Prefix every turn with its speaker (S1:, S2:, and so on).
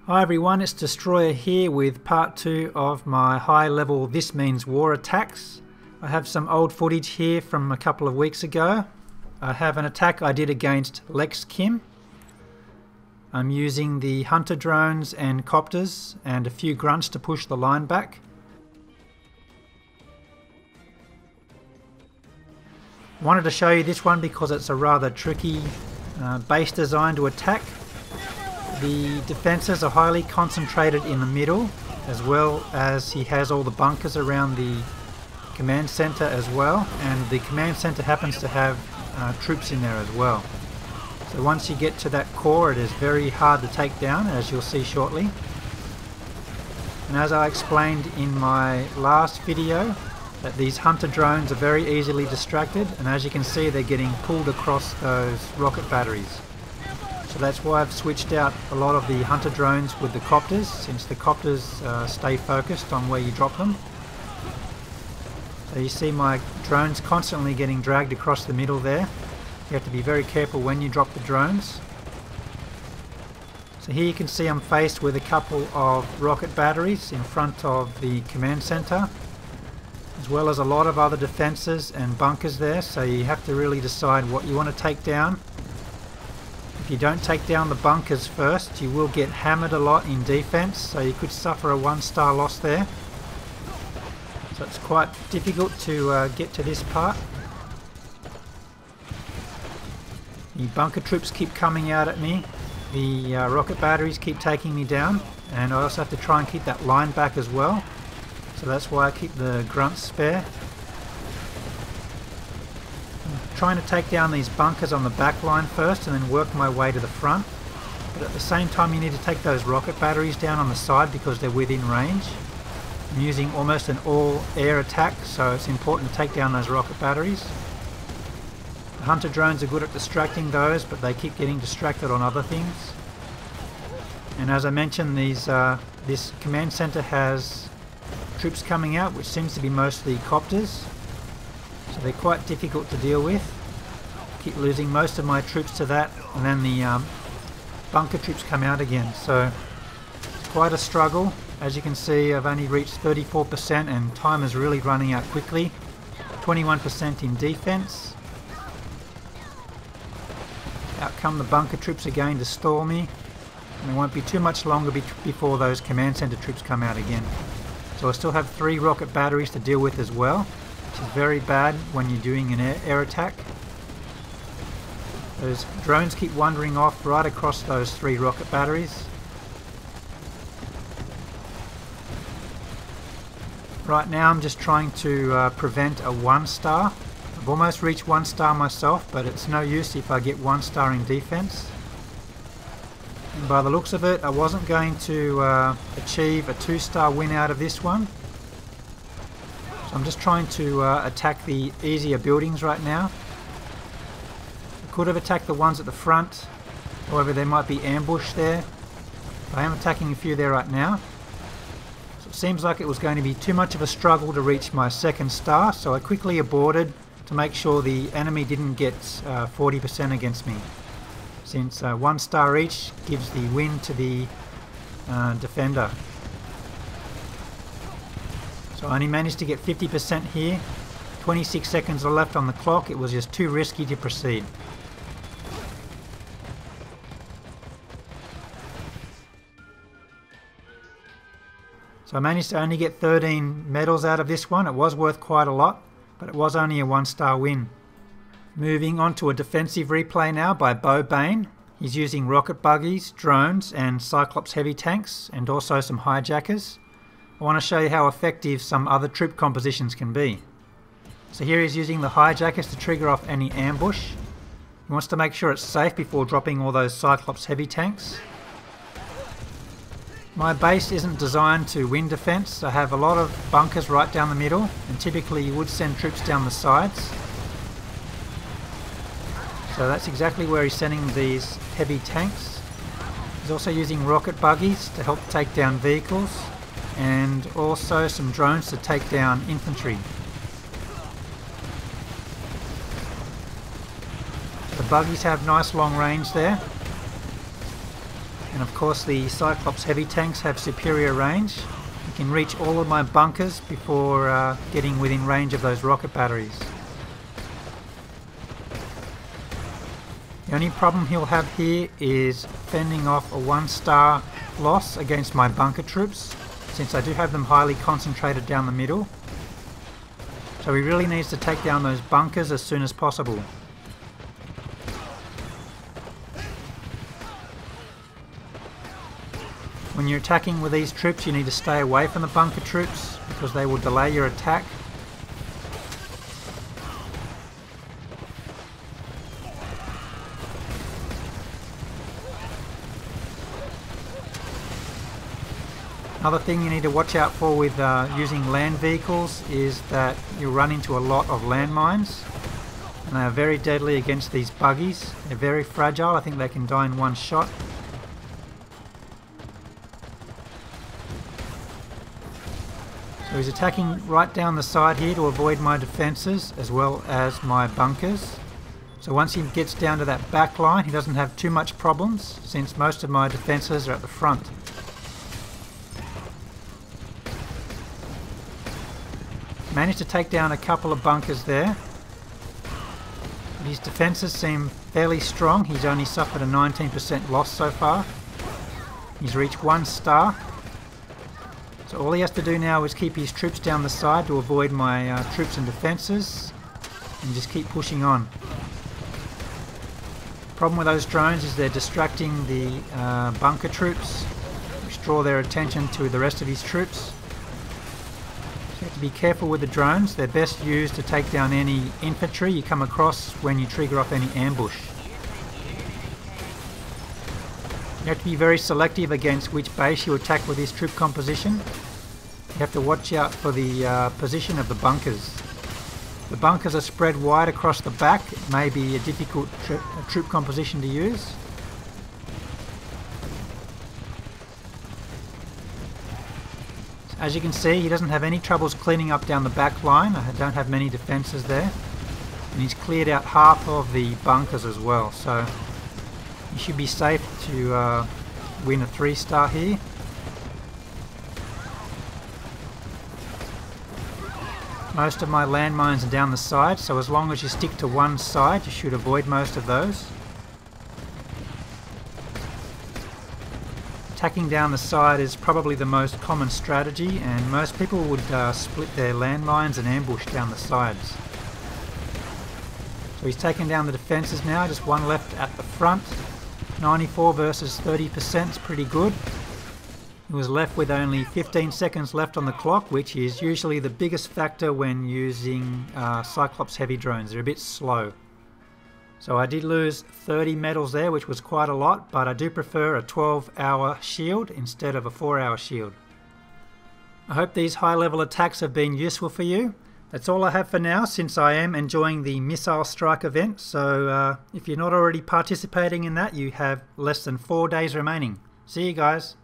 S1: Hi everyone, it's Destroyer here with part 2 of my high level This Means War attacks. I have some old footage here from a couple of weeks ago. I have an attack I did against Lex Kim. I'm using the hunter drones and copters and a few grunts to push the line back. I wanted to show you this one because it's a rather tricky base design to attack. The defences are highly concentrated in the middle, as well as he has all the bunkers around the command centre as well, and the command centre happens to have troops in there as well. So once you get to that core, it is very hard to take down, as you'll see shortly. And as I explained in my last video, that these hunter drones are very easily distracted, and as you can see they're getting pulled across those rocket batteries. So that's why I've switched out a lot of the hunter drones with the copters, since the copters stay focused on where you drop them. So you see my drones constantly getting dragged across the middle there. You have to be very careful when you drop the drones. So here you can see I'm faced with a couple of rocket batteries in front of the command center, as well as a lot of other defenses and bunkers there, so you have to really decide what you want to take down. If you don't take down the bunkers first, you will get hammered a lot in defense, so you could suffer a 1-star loss there. So it's quite difficult to get to this part. The bunker troops keep coming out at me, the rocket batteries keep taking me down, and I also have to try and keep that line back as well. So that's why I keep the grunts spare. Trying to take down these bunkers on the back line first and then work my way to the front, but at the same time you need to take those rocket batteries down on the side because they're within range. I'm using almost an all-air attack, so it's important to take down those rocket batteries. The hunter drones are good at distracting those, but they keep getting distracted on other things. And as I mentioned, this command center has troops coming out, which seems to be mostly copters. So they're quite difficult to deal with. Keep losing most of my troops to that, and then the bunker troops come out again. So it's quite a struggle. As you can see, I've only reached 34% and time is really running out quickly. 21% in defense. Out come the bunker troops again to stall me. And it won't be too much longer before those command center troops come out again. So I still have 3 rocket batteries to deal with as well, which is very bad when you're doing an air attack. Those drones keep wandering off right across those 3 rocket batteries. Right now I'm just trying to prevent a 1-star. I've almost reached 1-star myself, but it's no use if I get 1-star in defense. And by the looks of it, I wasn't going to achieve a 2-star win out of this one. I'm just trying to attack the easier buildings right now. I could have attacked the ones at the front, however there might be ambush there. I am attacking a few there right now. So it seems like it was going to be too much of a struggle to reach my 2nd star, so I quickly aborted to make sure the enemy didn't get 40% against me, since 1 star each gives the win to the defender. So I only managed to get 50% here. 26 seconds are left on the clock. It was just too risky to proceed. So I managed to only get 13 medals out of this one. It was worth quite a lot, but it was only a 1-star win. Moving on to a defensive replay now by Bo Bane. He's using rocket buggies, drones and Cyclops Heavy Tanks, and also some hijackers. I want to show you how effective some other troop compositions can be. So here he's using the hijackers to trigger off any ambush. He wants to make sure it's safe before dropping all those Cyclops Heavy Tanks. My base isn't designed to win defense. I have a lot of bunkers right down the middle, and typically you would send troops down the sides. So that's exactly where he's sending these heavy tanks. He's also using rocket buggies to help take down vehicles, and also some drones to take down infantry. The buggies have nice long range there. And of course the Cyclops Heavy Tanks have superior range. You can reach all of my bunkers before getting within range of those rocket batteries. The only problem he'll have here is fending off a 1-star loss against my bunker troops, since I do have them highly concentrated down the middle. So he really needs to take down those bunkers as soon as possible. When you're attacking with these troops, you need to stay away from the bunker troops because they will delay your attack. Another thing you need to watch out for with using land vehicles is that you run into a lot of landmines, and they are very deadly against these buggies. They're very fragile. I think they can die in one shot. So he's attacking right down the side here to avoid my defences as well as my bunkers. So once he gets down to that back line, he doesn't have too much problems since most of my defences are at the front. Managed to take down a couple of bunkers there. His defences seem fairly strong. He's only suffered a 19% loss so far. He's reached 1 star. So all he has to do now is keep his troops down the side to avoid my troops and defences, and just keep pushing on. Problem with those drones is they're distracting the bunker troops, which draw their attention to the rest of his troops. So you have to be careful with the drones. They're best used to take down any infantry you come across when you trigger off any ambush. You have to be very selective against which base you attack with this troop composition. You have to watch out for the position of the bunkers. The bunkers are spread wide across the back. It may be a difficult troop composition to use. As you can see, he doesn't have any troubles cleaning up down the back line. I don't have many defences there. And he's cleared out half of the bunkers as well. So you should be safe to win a 3-star here. Most of my landmines are down the side, so as long as you stick to one side, you should avoid most of those. Attacking down the side is probably the most common strategy, and most people would split their landmines and ambush down the sides. So he's taken down the defences now, just one left at the front. 94 versus 30% is pretty good. He was left with only 15 seconds left on the clock, which is usually the biggest factor when using Cyclops Heavy Drones. They're a bit slow. So I did lose 30 medals there, which was quite a lot, but I do prefer a 12-hour shield instead of a 4-hour shield. I hope these high-level attacks have been useful for you. That's all I have for now, since I am enjoying the Missile Strike event, so if you're not already participating in that, you have less than 4 days remaining. See you guys.